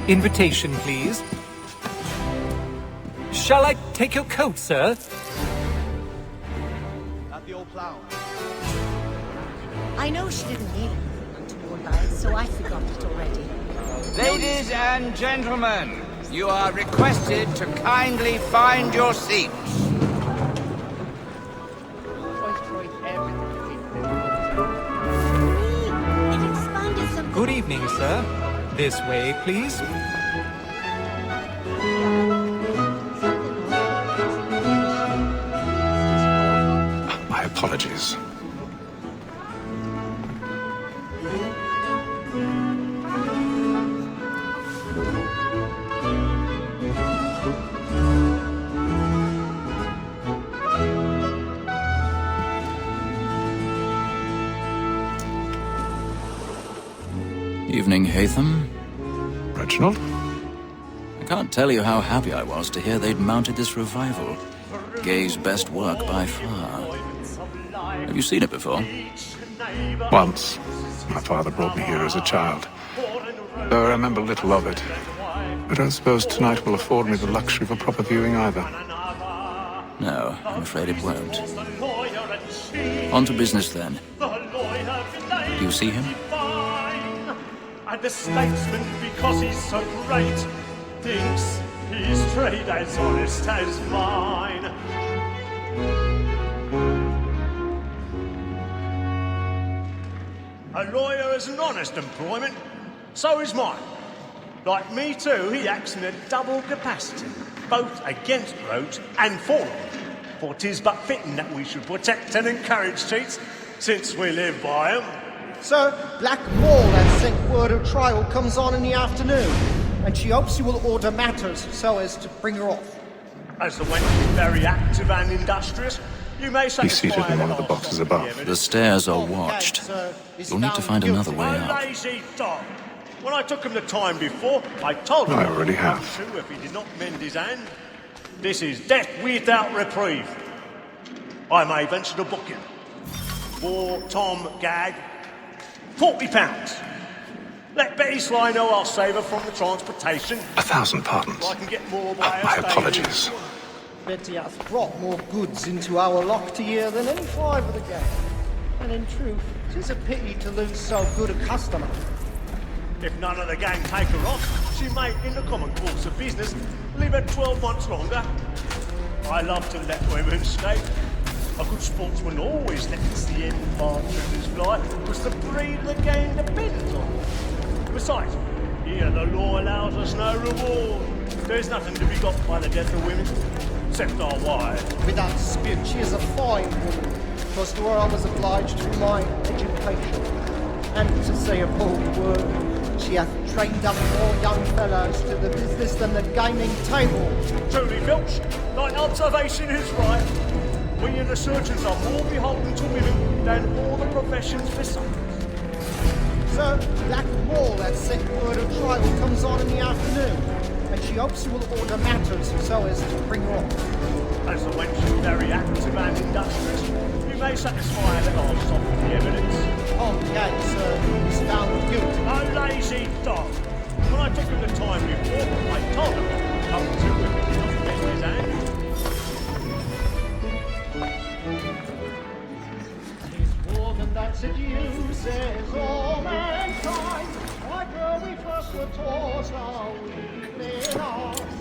Invitation, please. Shall I take your coat, sir? At the old plough. I know she didn't need anything untoward by it, so I forgot it already. Ladies and gentlemen, you are requested to kindly find your seats. It expanded some... Good evening, sir. This way, please. My apologies. Evening, Haytham. Reginald? I can't tell you how happy I was to hear they'd mounted this revival. Gay's best work by far. Have you seen it before? Once. My father brought me here as a child. Though I remember little of it. I don't suppose tonight will afford me the luxury of a proper viewing either. No, I'm afraid it won't. On to business then. Do you see him? And the statesman, because he's so great, thinks his trade as honest as mine. A lawyer is an honest employment, so is mine. Like me too, he acts in a double capacity, both against roads and for them. For 'tis but fitting that we should protect and encourage cheats, since we live by 'em. Sir, Black Mall has sent word her trial comes on in the afternoon, and she hopes you will order matters so as to bring her off. As the wench is very active and industrious, you may satisfy... He's seated in one of the boxes above. The stairs are watched. You'll need to find another way A out. lazy dog. When I took him the time before, I told him I already have. to if he did not mend his hand. This is death without reprieve. I may venture to book him. For Tom Gag, £40. Let Betty Sly know I'll save her from the transportation. 1,000 pardons. I can get more by My her apologies. Betty hath brought more goods into our lock to year than any five of the gang. And in truth, 'tis a pity to lose so good a customer. If none of the gang take her off, she may, in the common course of business, leave her 12 months longer. I love to let women skate. A good sportsman always lets the end partridges fly, because the breed of the game depends on it. Besides, here the law allows us no reward. There's nothing to be got by the death of women, except our wives. Without dispute, she is a fine woman, because to her I was obliged through my education. And to say a bold word, she hath trained up more young fellows to the business than the gaming table. Truly, Filch, thine observation is right. We and the surgeons are more beholden to women than all the professions besides. Sir, Black Mall has sent word her trial comes on in the afternoon, and she hopes you will order matters so as to bring her off. As the wench is very active and industrious, you may satisfy her that I'll soften the evidence. Tom Gag, sir, was found guilty. A lazy dog. When I took him the time before, I told him come to him if he doesn't bend his hand. His warden that seduces all mankind, like where we first were taught our evening hours.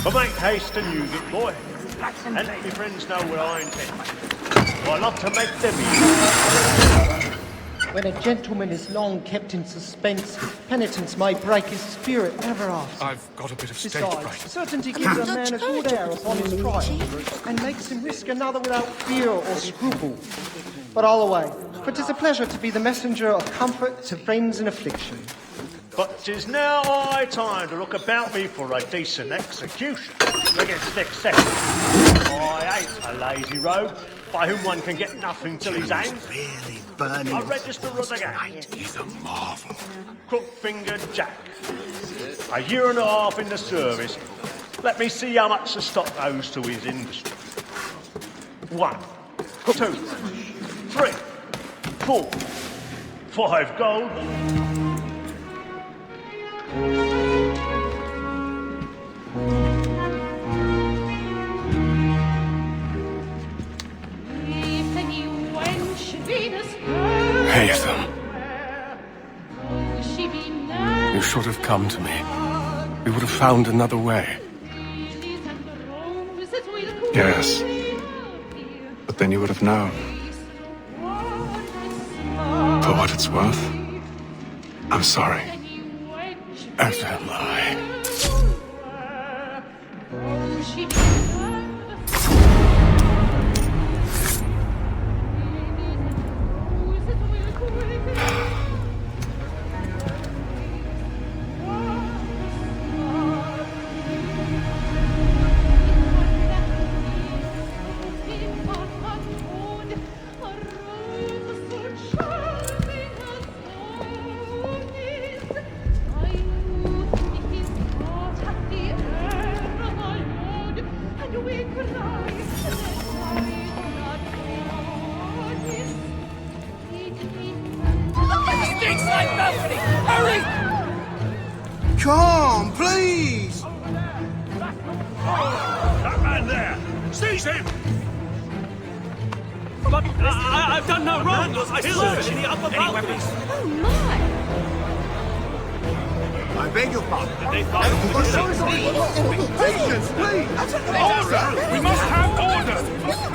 But make haste and use it, boy. And let your friends know what I intend. I love to make them easy. When a gentleman is long kept in suspense, penitence may break his spirit ever after. I've got a bit of stage Besides, fright. certainty gives a man a good air upon his trial, and makes him risk another without fear or scruple. But all away, for 'tis a pleasure to be the messenger of comfort to friends in affliction. But 'tis now high time to look about me for a decent execution. Against next second. I ain't a lazy rogue, by whom one can get nothing till he's hanged. Really burning. I register of the gang. He's a marvel. Crook-fingered Jack. A year and a half in the service. Let me see how much the stock owes to his industry. 1, 2, 3, 4, 5 gold. Haytham. You should have come to me. We would have found another way. Yes. But then you would have known. For what it's worth, I'm sorry. As am I. Come, please! That man there! Seize him! But I've done no wrong. I saw it in the upper balcony. Oh my! I beg your pardon. Patience, please! Order! We must have order!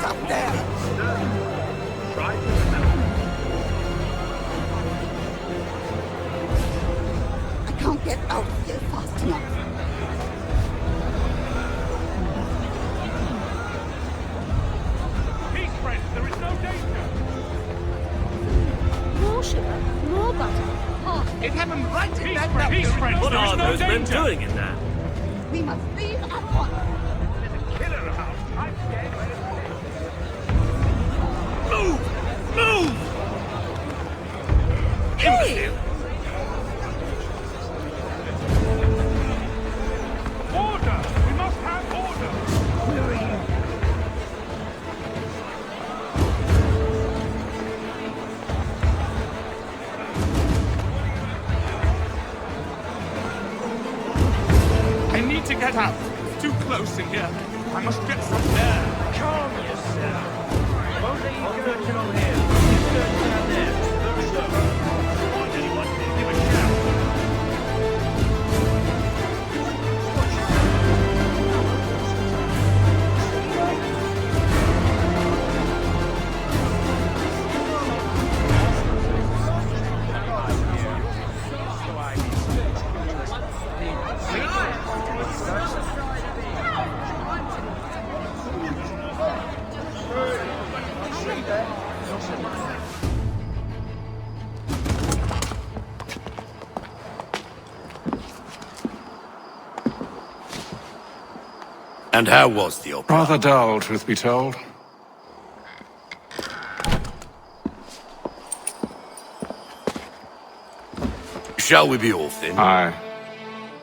Up there! I can't get out of here fast enough. Peace, friends, there is no danger! More sugar, more butter. Oh, It happened right in that Peace, friends, What there is are no those men danger! doing in there? We must leave at once. Killer about. I'm scared. Move! Move! hey! Order! We must have order! I need to get out. It's too close in here. I must get some air. Calm yourself. Only you searching on here. You search down there. Very good. Find anyone, give a shout. And how was the opera? Rather dull, truth be told. Shall we be off then? Aye.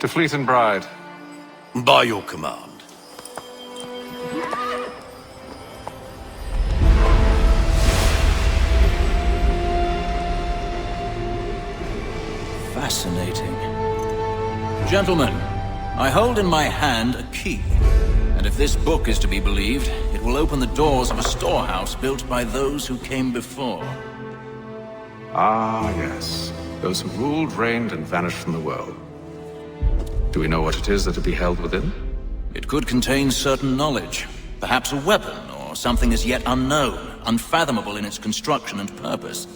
To Fleet and Bride. By your command. Fascinating. Gentlemen, I hold in my hand a key. And if this book is to be believed, it will open the doors of a storehouse built by those who came before. Ah, yes. Those who ruled, reigned, and vanished from the world. Do we know what it is that to be held within? It could contain certain knowledge. Perhaps a weapon, or something as yet unknown, unfathomable in its construction and purpose.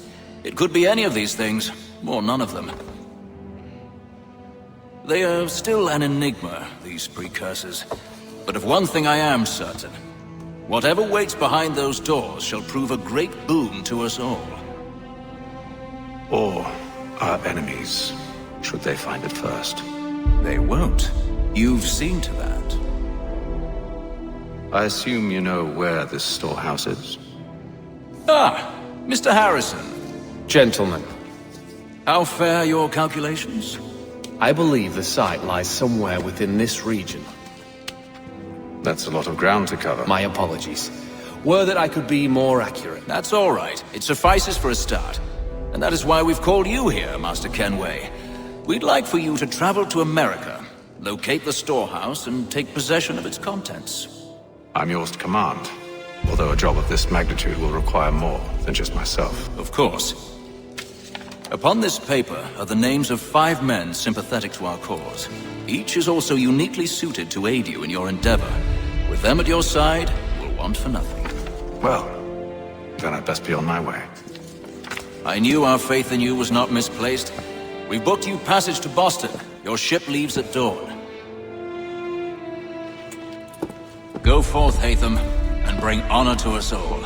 It could be any of these things, or none of them. They are still an enigma, these precursors. But of one thing I am certain. Whatever waits behind those doors shall prove a great boon to us all. Or our enemies. should they find it first. They won't. You've seen to that. I assume you know where this storehouse is? Ah, Mr. Harrison. Gentlemen, How fare your calculations? I believe the site lies somewhere within this region. That's a lot of ground to cover. My apologies. Were that I could be more accurate. That's all right. It suffices for a start. And that is why we've called you here, Master Kenway. We'd like for you to travel to America, locate the storehouse, and take possession of its contents. I'm yours to command, although a job of this magnitude will require more than just myself. Of course. Upon this paper are the names of 5 men sympathetic to our cause. Each is also uniquely suited to aid you in your endeavor. With them at your side, you'll want for nothing. Well, then I'd best be on my way. I knew our faith in you was not misplaced. We've booked you passage to Boston. Your ship leaves at dawn. Go forth, Hatham, and bring honor to us all.